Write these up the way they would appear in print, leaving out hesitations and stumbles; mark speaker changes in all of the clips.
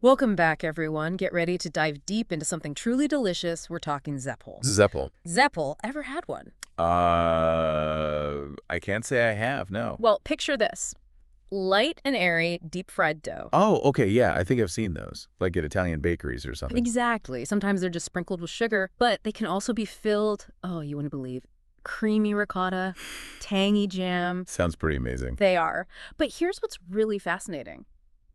Speaker 1: Welcome back, everyone. Get ready to dive deep into something truly delicious. We're talking Zeppole.
Speaker 2: Zeppole.
Speaker 1: Zeppole, ever had one?
Speaker 2: I can't say I have, no.
Speaker 1: Well, picture this. Light and airy, deep-fried dough.
Speaker 2: Oh, okay, yeah, I think I've seen those, like at Italian bakeries or something.
Speaker 1: Exactly. Sometimes they're just sprinkled with sugar, but they can also be filled, oh, you wouldn't believe, creamy ricotta, tangy jam.
Speaker 2: Sounds pretty amazing.
Speaker 1: They are. But here's what's really fascinating.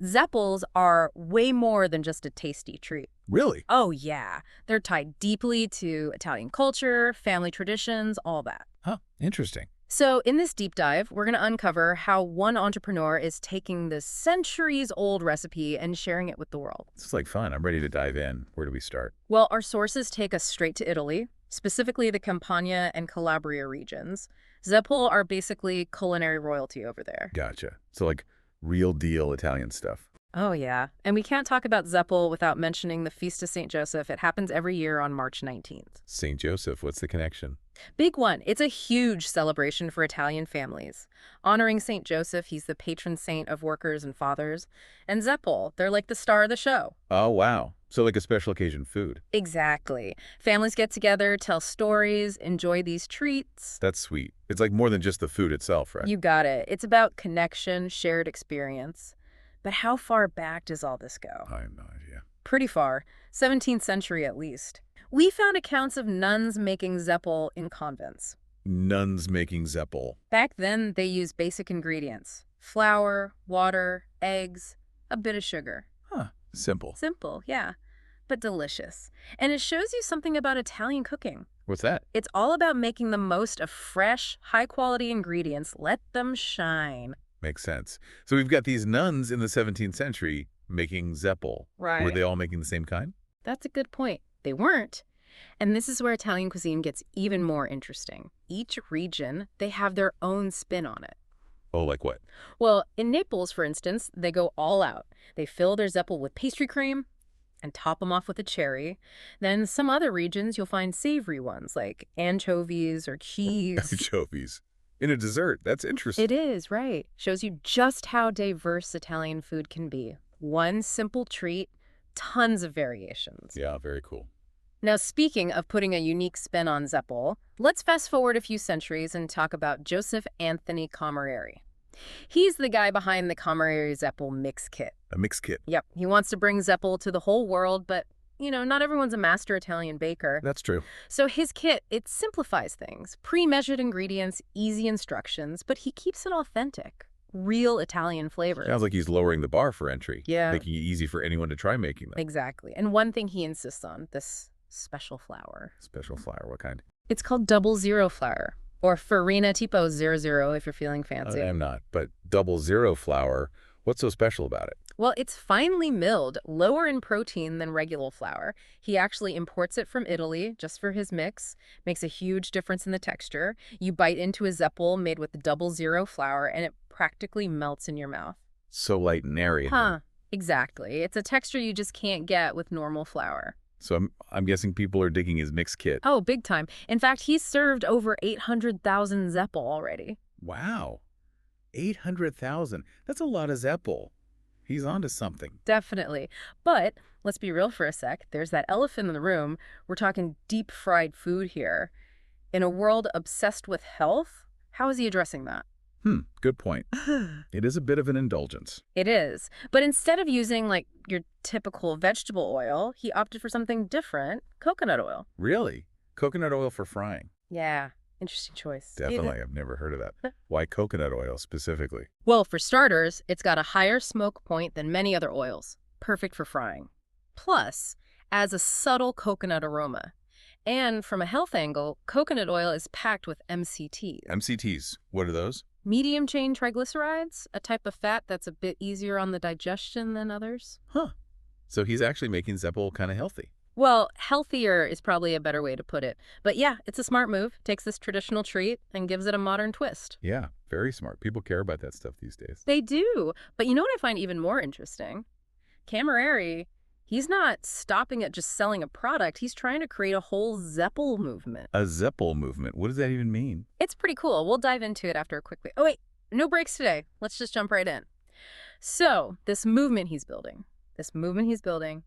Speaker 1: Zeppoles are way more than just a tasty treat.
Speaker 2: Really?
Speaker 1: Oh, yeah. They're tied deeply to Italian culture, family traditions, all that.
Speaker 2: Huh, interesting.
Speaker 1: So in this deep dive, we're going to uncover how one entrepreneur is taking this centuries-old recipe and sharing it with the world.
Speaker 2: This is like fun. I'm ready to dive in. Where do we start?
Speaker 1: Well, our sources take us straight to Italy, specifically the Campania and Calabria regions. Zeppole are basically culinary royalty over there.
Speaker 2: Gotcha. So like real deal Italian stuff.
Speaker 1: Oh, yeah. And we can't talk about Zeppole without mentioning the Feast of St. Joseph. It happens every year on March 19th.
Speaker 2: St. Joseph, what's the connection?
Speaker 1: Big one. It's a huge celebration for Italian families. Honoring St. Joseph, he's the patron saint of workers and fathers. And Zeppole, they're like the star of the show.
Speaker 2: Oh, wow. So like a special occasion food.
Speaker 1: Exactly. Families get together, tell stories, enjoy these treats.
Speaker 2: That's sweet. It's like more than just the food itself, right?
Speaker 1: You got it. It's about connection, shared experience. But how far back does all this go?
Speaker 2: I have no idea.
Speaker 1: Pretty far. 17th century at least. We found accounts of nuns making Zeppole in convents.
Speaker 2: Nuns making Zeppole.
Speaker 1: Back then, they used basic ingredients. Flour, water, eggs, a bit of sugar.
Speaker 2: Huh, simple.
Speaker 1: Simple, yeah, but delicious. And it shows you something about Italian cooking.
Speaker 2: What's that?
Speaker 1: It's all about making the most of fresh, high-quality ingredients. Let them shine.
Speaker 2: Makes sense. So we've got these nuns in the 17th century making Zeppole.
Speaker 1: Right.
Speaker 2: Were they all making the same kind?
Speaker 1: That's a good point. They weren't. And this is where Italian cuisine gets even more interesting. Each region, they have their own spin on it.
Speaker 2: Oh, like what?
Speaker 1: Well, in Naples, for instance, they go all out. They fill their Zeppole with pastry cream and top them off with a cherry. Then some other regions, you'll find savory ones like anchovies or cheese.
Speaker 2: Anchovies. In a dessert. That's interesting.
Speaker 1: It is, right. Shows you just how diverse Italian food can be. One simple treat, tons of variations.
Speaker 2: Yeah, very cool.
Speaker 1: Now, speaking of putting a unique spin on Zeppole, let's fast forward a few centuries and talk about Joseph Anthony Camerieri. He's the guy behind the Camerieri Zeppole mix kit.
Speaker 2: A mix kit.
Speaker 1: Yep, he wants to bring Zeppole to the whole world, but, not everyone's a master Italian baker.
Speaker 2: That's true.
Speaker 1: So his kit, it simplifies things. Pre-measured ingredients, easy instructions, but he keeps it authentic. Real Italian flavors.
Speaker 2: Sounds like he's lowering the bar for entry.
Speaker 1: Yeah.
Speaker 2: Making it easy for anyone to try making them.
Speaker 1: Exactly. And one thing he insists on, this special flour.
Speaker 2: Special flour, what kind?
Speaker 1: It's called 00 flour, or farina tipo 00 if you're feeling fancy.
Speaker 2: I'm not, but 00 flour, what's so special about it?
Speaker 1: Well, it's finely milled, lower in protein than regular flour. He actually imports it from Italy just for his mix. Makes a huge difference in the texture. You bite into a Zeppole made with 00 flour, and it practically melts in your mouth.
Speaker 2: So light and airy.
Speaker 1: Huh, exactly. It's a texture you just can't get with normal flour.
Speaker 2: So I'm guessing people are digging his mix kit.
Speaker 1: Oh, big time. In fact, he's served over 800,000 Zeppole already.
Speaker 2: Wow. 800,000. That's a lot of Zeppole. He's onto something.
Speaker 1: Definitely. But let's be real for a sec. There's that elephant in the room. We're talking deep-fried food here. In a world obsessed with health, how is he addressing that?
Speaker 2: Good point. It is a bit of an indulgence.
Speaker 1: It is. But instead of using, your typical vegetable oil, he opted for something different, coconut oil.
Speaker 2: Really? Coconut oil for frying?
Speaker 1: Yeah, interesting choice.
Speaker 2: Definitely. I've never heard of that. Why coconut oil specifically?
Speaker 1: Well, for starters, it's got a higher smoke point than many other oils, perfect for frying. Plus, adds a subtle coconut aroma. And from a health angle, coconut oil is packed with MCTs.
Speaker 2: MCTs. What are those?
Speaker 1: Medium-chain triglycerides, a type of fat that's a bit easier on the digestion than others.
Speaker 2: Huh. So he's actually making Zeppole kind of healthy.
Speaker 1: Well, healthier is probably a better way to put it. But yeah, it's a smart move. Takes this traditional treat and gives it a modern twist.
Speaker 2: Yeah, very smart. People care about that stuff these days.
Speaker 1: They do. But you know what I find even more interesting? Camerieri, he's not stopping at just selling a product. He's trying to create a whole Zeppole movement.
Speaker 2: A Zeppole movement? What does that even mean?
Speaker 1: It's pretty cool. We'll dive into it after a quick break. Oh, wait, no breaks today. Let's just jump right in. So, this movement he's building, This movement he's building,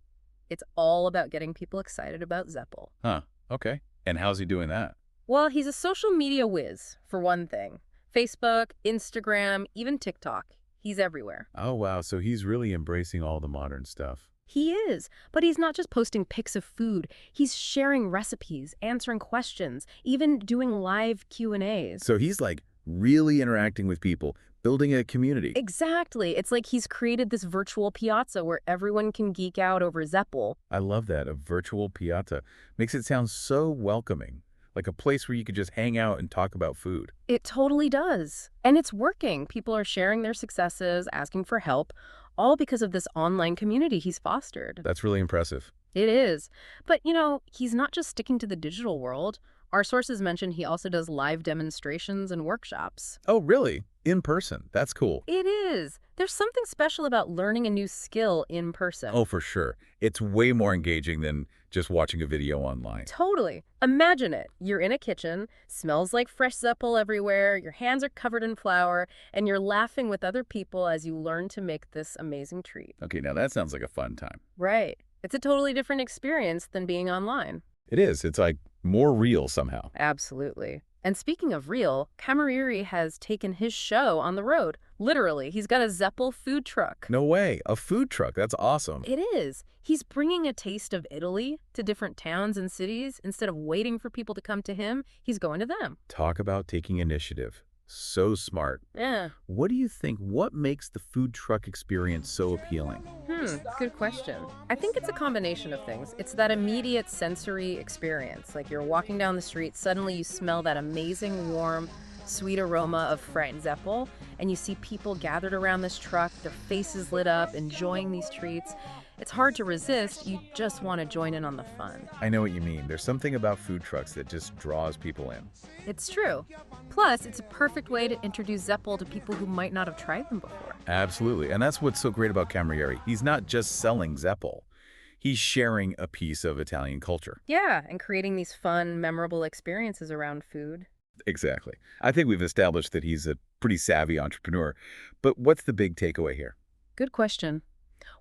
Speaker 1: it's all about getting people excited about Zeppole.
Speaker 2: Huh. Okay. And how's he doing that?
Speaker 1: Well, he's a social media whiz, for one thing. Facebook, Instagram, even TikTok. He's everywhere.
Speaker 2: Oh, wow. So he's really embracing all the modern stuff.
Speaker 1: He is, but he's not just posting pics of food. He's sharing recipes, answering questions, even doing live Q&As.
Speaker 2: So he's like really interacting with people, building a community.
Speaker 1: Exactly. It's like he's created this virtual piazza where everyone can geek out over Zeppole.
Speaker 2: I love that. A virtual piazza makes it sound so welcoming, like a place where you could just hang out and talk about food.
Speaker 1: It totally does. And it's working. People are sharing their successes, asking for help, all because of this online community he's fostered.
Speaker 2: That's really impressive.
Speaker 1: It is. But, he's not just sticking to the digital world. Our sources mention he also does live demonstrations and workshops.
Speaker 2: Oh, really? In person? That's cool.
Speaker 1: It is. There's something special about learning a new skill in person.
Speaker 2: Oh, for sure. It's way more engaging than just watching a video online.
Speaker 1: Totally. Imagine it. You're in a kitchen, smells like fresh Zeppole everywhere, your hands are covered in flour, and you're laughing with other people as you learn to make this amazing treat.
Speaker 2: Okay, now that sounds like a fun time.
Speaker 1: Right. It's a totally different experience than being online.
Speaker 2: It is. It's like more real somehow.
Speaker 1: Absolutely. And speaking of real, Camerieri has taken his show on the road. Literally, he's got a Zeppole food truck.
Speaker 2: No way. A food truck. That's awesome.
Speaker 1: It is. He's bringing a taste of Italy to different towns and cities. Instead of waiting for people to come to him, he's going to them.
Speaker 2: Talk about taking initiative. So smart.
Speaker 1: Yeah.
Speaker 2: What do you think? What makes the food truck experience so appealing?
Speaker 1: Good question. I think it's a combination of things. It's that immediate sensory experience. Like you're walking down the street, suddenly you smell that amazing, warm, sweet aroma of fried Zeppole, and you see people gathered around this truck, their faces lit up, enjoying these treats. It's hard to resist. You just want to join in on the fun.
Speaker 2: I know what you mean. There's something about food trucks that just draws people in.
Speaker 1: It's true. Plus, it's a perfect way to introduce Zeppole to people who might not have tried them before.
Speaker 2: Absolutely. And that's what's so great about Camerieri. He's not just selling Zeppole. He's sharing a piece of Italian culture.
Speaker 1: Yeah, and creating these fun, memorable experiences around food.
Speaker 2: Exactly. I think we've established that he's a pretty savvy entrepreneur. But what's the big takeaway here?
Speaker 1: Good question.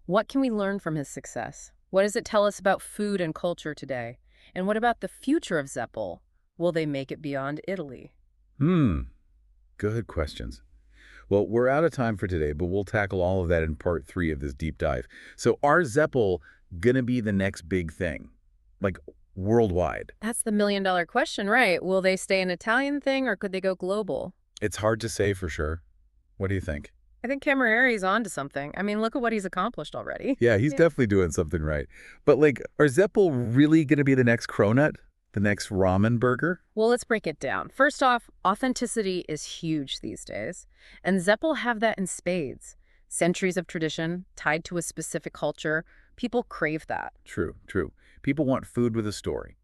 Speaker 1: What can we learn from his success? What does it tell us about food and culture today? And what about the future of Zeppole? Will they make it beyond Italy?
Speaker 2: Good questions. Well, we're out of time for today, but we'll tackle all of that in part 3 of this deep dive. So are Zeppole going to be the next big thing? Like worldwide?
Speaker 1: That's the million-dollar question, right? Will they stay an Italian thing or could they go global?
Speaker 2: It's hard to say for sure. What do you think?
Speaker 1: I think Camerieri's on to something. I mean, look at what he's accomplished already.
Speaker 2: Yeah, he's definitely doing something right. But like, are Zeppole really going to be the next cronut? The next ramen burger?
Speaker 1: Well, let's break it down. First off, authenticity is huge these days. And Zeppole have that in spades. Centuries of tradition, tied to a specific culture. People crave that.
Speaker 2: True, true. People want food with a story,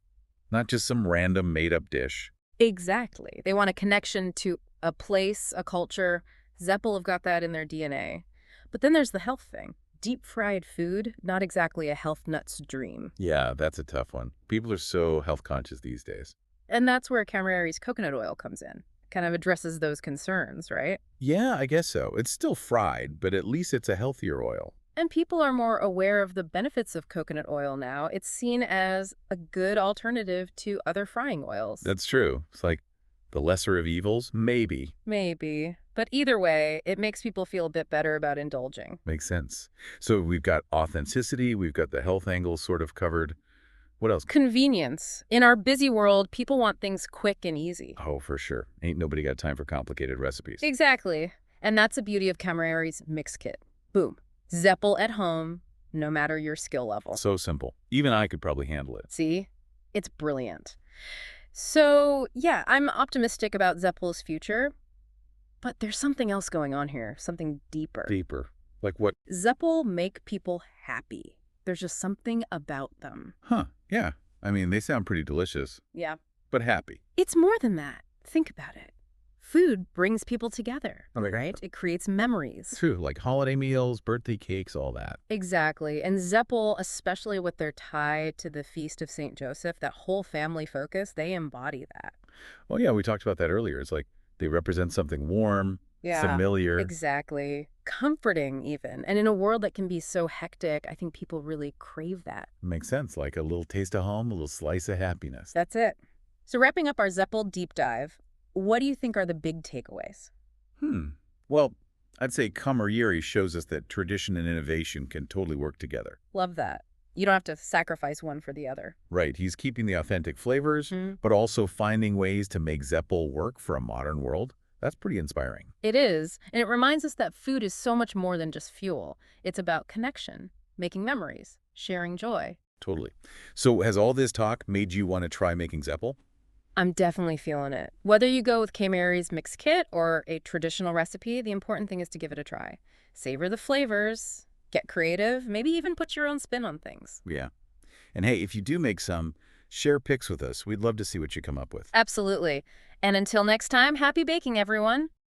Speaker 2: not just some random made-up dish.
Speaker 1: Exactly. They want a connection to a place, a culture. Zeppole have got that in their DNA. But then there's the health thing. Deep-fried food, not exactly a health nut's dream.
Speaker 2: Yeah, that's a tough one. People are so health conscious these days.
Speaker 1: And that's where Camerieri's coconut oil comes in. Kind of addresses those concerns, right?
Speaker 2: Yeah, I guess so. It's still fried, but at least it's a healthier oil.
Speaker 1: And people are more aware of the benefits of coconut oil now. It's seen as a good alternative to other frying oils.
Speaker 2: That's true. It's like the lesser of evils, maybe.
Speaker 1: Maybe. But either way, it makes people feel a bit better about indulging.
Speaker 2: Makes sense. So we've got authenticity, we've got the health angle sort of covered. What else?
Speaker 1: Convenience. In our busy world, people want things quick and easy.
Speaker 2: Oh, for sure. Ain't nobody got time for complicated recipes.
Speaker 1: Exactly. And that's the beauty of Camerieri's mix kit. Boom. Zeppole at home, no matter your skill level.
Speaker 2: So simple. Even I could probably handle it.
Speaker 1: See? It's brilliant. So, yeah, I'm optimistic about Zeppole's future. But there's something else going on here, something deeper.
Speaker 2: Deeper. Like what?
Speaker 1: Zeppole make people happy. There's just something about them.
Speaker 2: Huh. Yeah. I mean, they sound pretty delicious.
Speaker 1: Yeah.
Speaker 2: But happy.
Speaker 1: It's more than that. Think about it. Food brings people together,
Speaker 2: Okay.
Speaker 1: right? It creates memories.
Speaker 2: True. Like holiday meals, birthday cakes, all that.
Speaker 1: Exactly. And Zeppole, especially with their tie to the Feast of St. Joseph, that whole family focus, they embody that.
Speaker 2: Well, yeah, we talked about that earlier. It's like they represent something warm,
Speaker 1: Yeah,
Speaker 2: familiar.
Speaker 1: exactly. Comforting even. And in a world that can be so hectic, I think people really crave that.
Speaker 2: Makes sense, like a little taste of home, a little slice of happiness.
Speaker 1: That's it. So wrapping up our Zeppel deep dive, what do you think are the big takeaways?
Speaker 2: Hmm. Well, I'd say Camerieri shows us that tradition and innovation can totally work together.
Speaker 1: Love that. You don't have to sacrifice one for the other.
Speaker 2: Right, he's keeping the authentic flavors,
Speaker 1: Hmm.
Speaker 2: but also finding ways to make Zeppole work for a modern world. That's pretty inspiring.
Speaker 1: It is, and it reminds us that food is so much more than just fuel. It's about connection, making memories, sharing joy.
Speaker 2: Totally. So has all this talk made you want to try making Zeppole?
Speaker 1: I'm definitely feeling it. Whether you go with Camerieri's mixed kit or a traditional recipe, the important thing is to give it a try. Savor the flavors, get creative, maybe even put your own spin on things.
Speaker 2: Yeah. And hey, if you do make some, share pics with us. We'd love to see what you come up with.
Speaker 1: Absolutely. And until next time, happy baking, everyone.